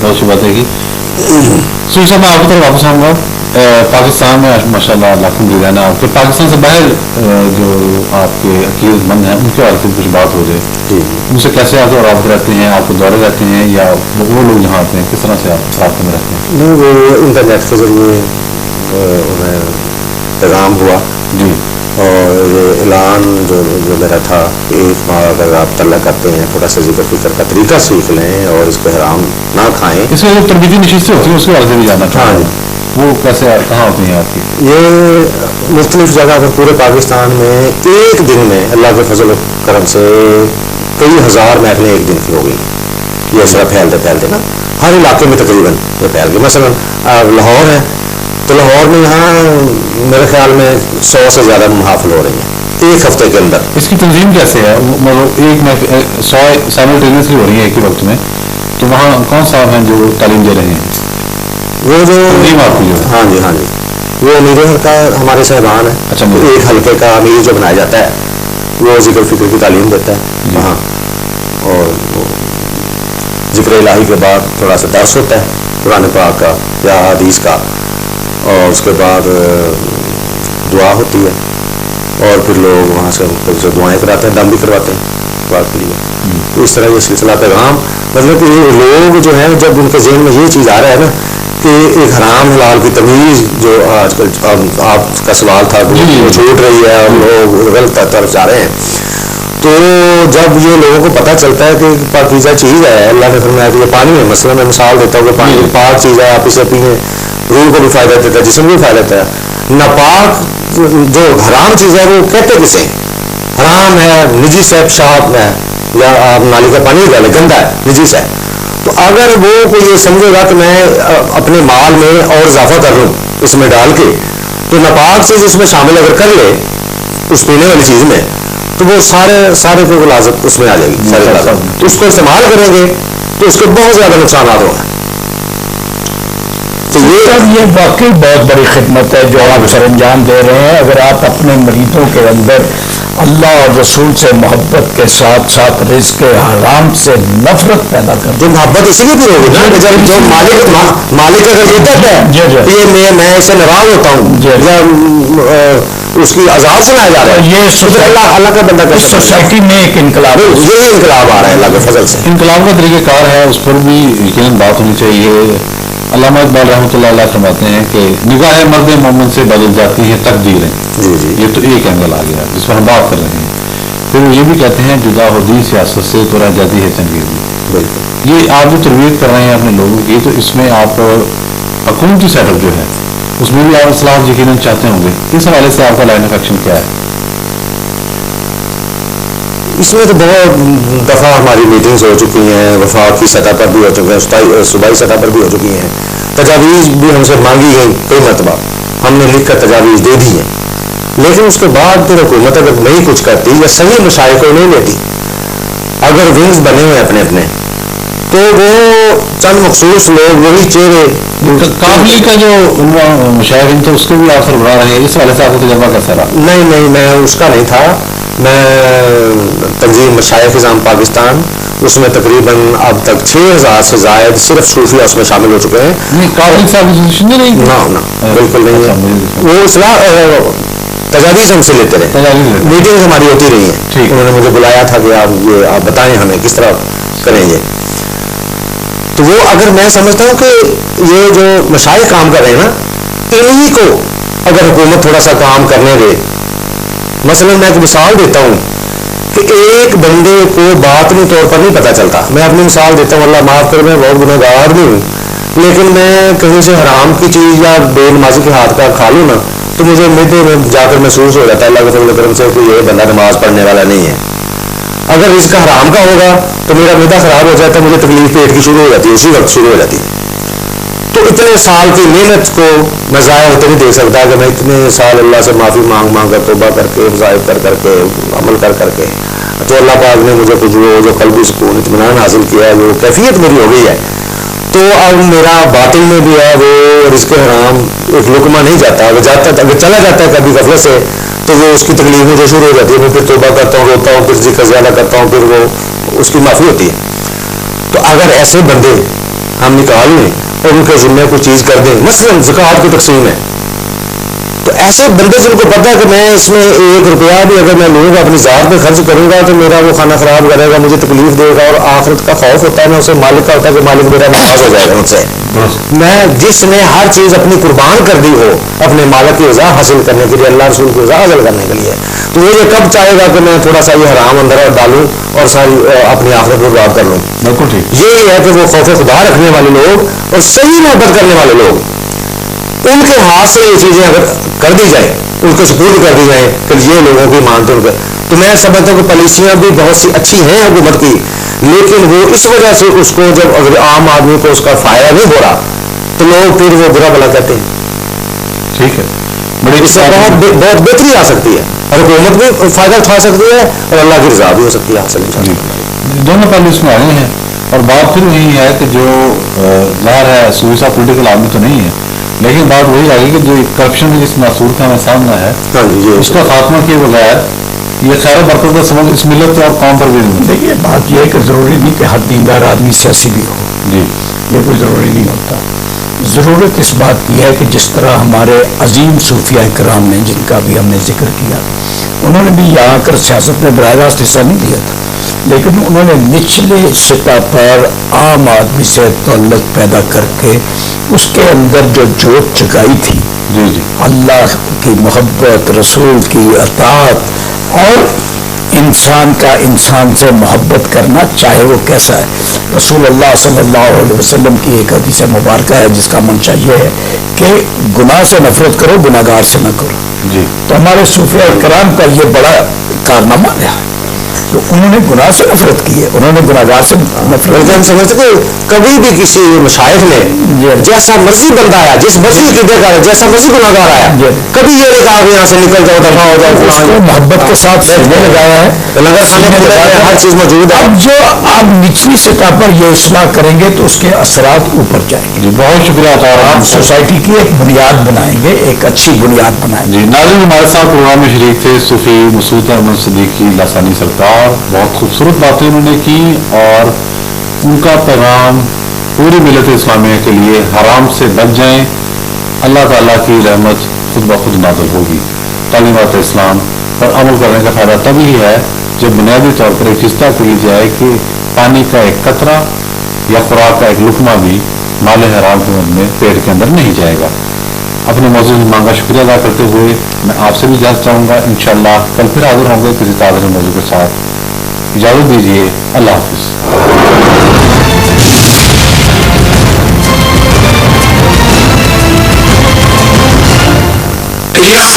बहुत सी बातें की। सुरेश साहब, मैं आपकी तरफ वापस आऊँगा। पाकिस्तान में माशाल्लाह लाखों डिजाइनर आपके, पाकिस्तान से बाहर जो आपके अकीदतमंद हैं उनके बारे में कुछ बात हो जाए, उनसे कैसे आप राब्ते रहते हैं, आपको दौरे रहते हैं या वो लोग यहाँ आते हैं, किस तरह से आप राब्ते में रहते हैं? नहीं, वो इंटरनेट के जरिए उन्हें पैगाम हुआ जी, और ये ऐलान जो मेरा था कि एक माह अगर आप तल्ला करते हैं थोड़ा सा ज़िक्र फिक्र का तरीका सीख लें और इस पर हराम ना खाएं। इसमें जो तरबीती नशिस्तें होती हैं उसके बारे में भी जानना हाँ चाहूँगा, वो कैसे कहाँ होती हैं आपकी? ये मुख्तलिफ जगह पर पूरे पाकिस्तान में एक दिन में अल्लाह के फजल करम से कई हज़ार महफिलें एक दिन की हो गई। ये ऐसा फैलते ना हर इलाके में तकरीबन ये फैल गई। मसलन लाहौर है तो लाहौर में यहाँ मेरे ख्याल में 100 से ज़्यादा महाफिल हो रही हैं एक हफ्ते के अंदर। इसकी तंजीम कैसे है? मतलब एक में 100 साइमल्टेनियसली हो रही है एक ही वक्त में, तो वहाँ कौन साहब हैं जो तालीम दे रहे हैं? वो जो आपकी जो हाँ जी वो अमीर का हमारे साहबान है। अच्छा, एक हल्के का अमीर जो बनाया जाता है वो जिक्र फिक्र की तालीम देता है वहाँ, और जिक्र इलाही के बाद थोड़ा सा दर्स होता है कुरान पाक का या हदीस का, और उसके बाद दुआ होती है और फिर लोग वहाँ से दुआएं कराते हैं, दम भी करवाते हैं बात के लिए। तो इस तरह ये सिलसिला पैगाम, मतलब कि लोग जो है जब उनके जहन में ये चीज़ आ रहा है ना कि एक हराम हलाल की तमीज़ जो आजकल आपका सवाल था वो छूट रही है और लोग गलत तरफ जा रहे हैं, तो जब ये लोगों को पता चलता है कि पाकीज़ा चीज़ है, अल्लाह ने फरमाया कि ये पानी है, मसलन मैं मिसाल देता हूँ कि पानी पाक चीज़ है, आप इसे पिए, रूह को भी फ़ायदा देता है, जिस्म को भी फ़ायदा देता है। नापाक जो हराम चीज़ है वो कहते किसे हराम है, निजी से पेशाब है या आप नाली का पानी डाले गंदा है, निजी से। तो अगर वो कोई ये समझेगा कि मैं अपने माल में और इजाफा कर लूँ इसमें डाल के, तो नापाक चीज़ उसमें शामिल अगर कर ले उस पीने वाली चीज़ में, तो वो सारे को लाजत उसमें आ जाएगी, सारे लाजत उसको इस्तेमाल करेंगे तो उसके बहुत ज़्यादा नुकसान होंगे। तो ये वाकई बहुत बड़ी खिदमत है जो आप सर अंजाम दे रहे हैं। अगर आप अपने मरीजों के अंदर अल्लाह और रसूल से मोहब्बत के साथ साथ रिज़्क़ हराम से नफरत पैदा कर, जो मोहब्बत इसीलिए भी होगी ना, जब जो मालिक अगर ये कहता है ये मैं इससे नाराज होता हूँ या उसकी आजाद से ना जा रहा है, ये अल्लाह का बंदा कर सोसाइटी में एक इनकलाब, ये इनकलाब आ रहा है अल्लाह के फजल से। इनकलाब का तरीक़ाकार है, उस पर भी यकीनन बात होनी चाहिए। अल्लामा इकबाल रहमतुल्लाह अलैह फरमाते हैं कि निगाह मर्द मोमिन से बदल जाती है तकदीरें। जी ये तो एक एंगल आ गया जिस पर हम बात कर रहे हैं। फिर वो ये भी कहते हैं जुदा हो दी सियासत से तो रह जाती है चंगेज़ी। बिल्कुल, ये आप जो तरबियत कर रहे हैं अपने लोगों की, तो इसमें आप हुकूमती सेटअप जो है उसमें भी आप इस्लाह यकीनन चाहते होंगे, इस हवाले से आपका लाइन ऑफ एक्शन क्या है? इसमें तो बहुत दफ़ा हमारी मीटिंग्स हो चुकी हैं, वफाकी सतह पर भी हो चुकी हैं, सूबाई सतह पर भी हो चुकी हैं, तजावीज़ भी हमसे मांगी गई कई मरतबा, हमने लिख कर तजावीज़ दे दी हैं, लेकिन उसके बाद फिर हुकूमत अगर नहीं कुछ करती या सही मशाइख को नहीं लेती, अगर विंग्स बने हुए अपने अपने, तो वो चंद मखसूस लोग वही चेहरे काबली का जो मुशाहिरीन थे उसको भी आप सरबराह रहे हैं, इस वाले से आपको तजर्बा कैसा रहा? नहीं मैं उसका नहीं था, मैं तंजीम मशाइख निज़ाम पाकिस्तान, उसमें तकरीबन अब तक 6000 से ज़ायद सिर्फ सूफिया उसमें शामिल हो चुके हैं। नहीं, काबली साहब नहीं, ना बिल्कुल नहीं है, वो इस्लाह तजावीज़ हमसे लेते रहे, मीटिंग हमारी होती रही है। ठीक, उन्होंने मुझे बुलाया था कि आप बताएं हमें किस तरह करेंगे। तो वो अगर मैं समझता हूँ कि ये जो मशाइख काम कर रहे हैं ना, इन्हीं को अगर हुकूमत थोड़ा सा काम करने दे, मसलन मैं एक मिसाल देता हूँ कि एक बंदे को बातनी तौर पर नहीं पता चलता, मैं अपनी मिसाल देता हूँ, अल्लाह माफ़ करे मैं बहुत गुनहगार भी हूँ, लेकिन मैं कहीं से हराम की चीज़ या बेनमाजी के हाथ का खा लूँ ना, तो मुझे मिडे में जाकर महसूस हो जाता है अल्लाह के फजल करम से कि ये बंदा नमाज पढ़ने वाला नहीं है। अगर इसका हराम का होगा तो मेरा मैदा ख़राब हो जाता है, मुझे तकलीफ पेट की शुरू हो जाती है, उसी वक्त शुरू हो जाती है। तो इतने साल की मेहनत को मैं ज़ाया होते नहीं देख सकता कि मैं इतने साल अल्लाह से माफ़ी मांग कर तौबा करके ज़ाहिर कर करके अमल कर करके, तो अल्लाह पाक ने मुझे कुछ वो जो कल्बी सुकून इत्मीनान हासिल किया है, वो कैफियत मेरी हो गई है, तो अब मेरा बातिन में भी है वो रिज़्क़ हराम एक लुकमा नहीं जाता, अगर जाता अगर चला जाता है कभी गफलत से, तो वो उसकी तकलीफ मुझे शुरू हो जाती है, मैं फिर तौबा करता हूँ, रोता हूँ, फिर जिक्र ज़्यादा करता हूँ, फिर वो उसकी माफ़ी होती है। तो अगर ऐसे बंदे ہم نکال لیں اور ان کے ذمہ کوئی چیز کر دیں، مثلاً زکوٰۃ کی تقسیم ہے، تو ایسے بندے جن کو پتہ ہے کہ میں اس میں 1 روپیہ بھی اگر میں لوں گا اپنی ذات پہ خرچ کروں گا تو میرا وہ کھانا خراب کرے گا، مجھے تکلیف دے گا، اور آخرت کا خوف ہوتا ہے، میں اسے مالک کا ہوتا ہے کہ مالک میرا ناراض ہو جائے گا مجھ سے. میں جس نے ہر چیز اپنی قربان کر دی ہو اپنے مالک کی رضا حاصل کرنے کے لیے، اللہ رسول کی رضا حاصل کرنے کے لیے، تو وہ یہ کب چاہے گا کہ میں تھوڑا سا یہ حرام اندر ڈالوں اور ساری اپنی آخرت کو برباد کر لوں. بالکل ٹھیک. یہی ہے کہ وہ خوف خدا رکھنے والے لوگ اور صحیح محبت کرنے والے لوگ، ان کے ہاتھ سے یہ چیزیں اگر کر دی جائیں، ان کو سپورٹ کر دی جائیں کہ یہ لوگوں کی مانتے ہیں، تو میں سمجھتا ہوں کہ پالیسیاں بھی بہت سی اچھی ہیں حکومت کی، لیکن وہ اس وجہ سے اس کو جب اگر عام آدمی کو اس کا فائدہ نہیں ہو رہا تو لوگ پھر وہ برا بھلا کہتے ہیں. ٹھیک ہے. بڑی اس سے بہت بہتری آ سکتی ہے اور حکومت بھی فائدہ اٹھا سکتی ہے اور اللہ کی رضا بھی ہو سکتی ہے حاصل. جی دونوں پہلو اس میں آئے ہیں. اور بات پھر وہی ہے کہ جو ظاہر ہے سویسا پولیٹیکل آدمی تو نہیں ہے، لیکن بات وہی آئے گی کہ جو کرپشن کی جس ناسور کا ہمیں سامنا ہے اس کا خاتمہ کیے بغیر یہ خیر و برکت کا سبب اس ملت اور قوم پر بھی نہیں. دیکھیے بات یہ ہے کہ ضروری نہیں کہ ہر دیندار آدمی سیاسی بھی ہو، جی یہ کوئی ضروری نہیں ہوتا. ضرورت اس بات کی ہے کہ جس طرح ہمارے عظیم صوفیاء کرام نے، جن کا بھی ہم نے ذکر کیا، انہوں نے بھی یہاں کر سیاست میں براہ راست حصہ نہیں دیا تھا، لیکن انہوں نے نچلے سطح پر عام آدمی سے تعلق پیدا کر کے اس کے اندر جو جوت جگائی تھی، جی جی اللہ کی محبت، رسول کی اطاعت اور انسان کا انسان سے محبت کرنا چاہے وہ کیسا ہے. رسول اللہ صلی اللہ علیہ وسلم کی ایک حدیث مبارکہ ہے جس کا منشا یہ ہے کہ گناہ سے نفرت کرو، گناہ گار سے نہ کرو. جی تو ہمارے صوفیاء کرام کا یہ بڑا کارنامہ ہے، تو انہوں نے گناہ سے نفرت کی ہے، انہوں نے گناہ گار سے نفرت ہم سمجھتے کہ کبھی بھی کسی مشائخ نے جیسا مرضی بندہ آیا، جس مرضی عقیدے کا آیا، جیسا مرضی گناہگار آیا، کبھی یہ نہیں کہا کہ یہاں سے نکل جاؤ، دفاع ہو جاؤ، اس کو محبت کے ساتھ سینے لگایا ہے، لنگر خانے میں ہر چیز موجود ہے. اب جو آپ نچلی سطح پر یہ اصلاح کریں گے تو اس کے اثرات اوپر جائیں گے. جی بہت شکریہ طاہر. آپ سوسائٹی کی ایک بنیاد بنائیں گے، ایک اچھی بنیاد بنائیں گے. جی ناظرین، ہمارے ساتھ پروگرام میں شریک تھے صوفی مسعود احمد صدیقی لاسانی سرکار. بہت خوبصورت باتیں انہوں نے کی اور ان کا پیغام پوری ملت اسلامیہ کے لیے حرام سے بچ جائیں، اللہ تعالیٰ کی رحمت خود بخود نازل ہوگی. تعلیمات اسلام پر عمل کرنے کا فائدہ تبھی ہے جب بنیادی طور پر ایک چیز طے کی جائے کہ پانی کا ایک قطرہ یا خوراک کا ایک لقمہ بھی مال حرام کے میں پیٹ کے اندر نہیں جائے گا. اپنے موضوع مہمان کا شکریہ ادا کرتے ہوئے میں آپ سے بھی اجازت چاہوں گا. انشاءاللہ کل پھر حاضر ہوں گے کسی تازہ موضوع کے ساتھ. اجازت دیجیے. اللہ حافظ.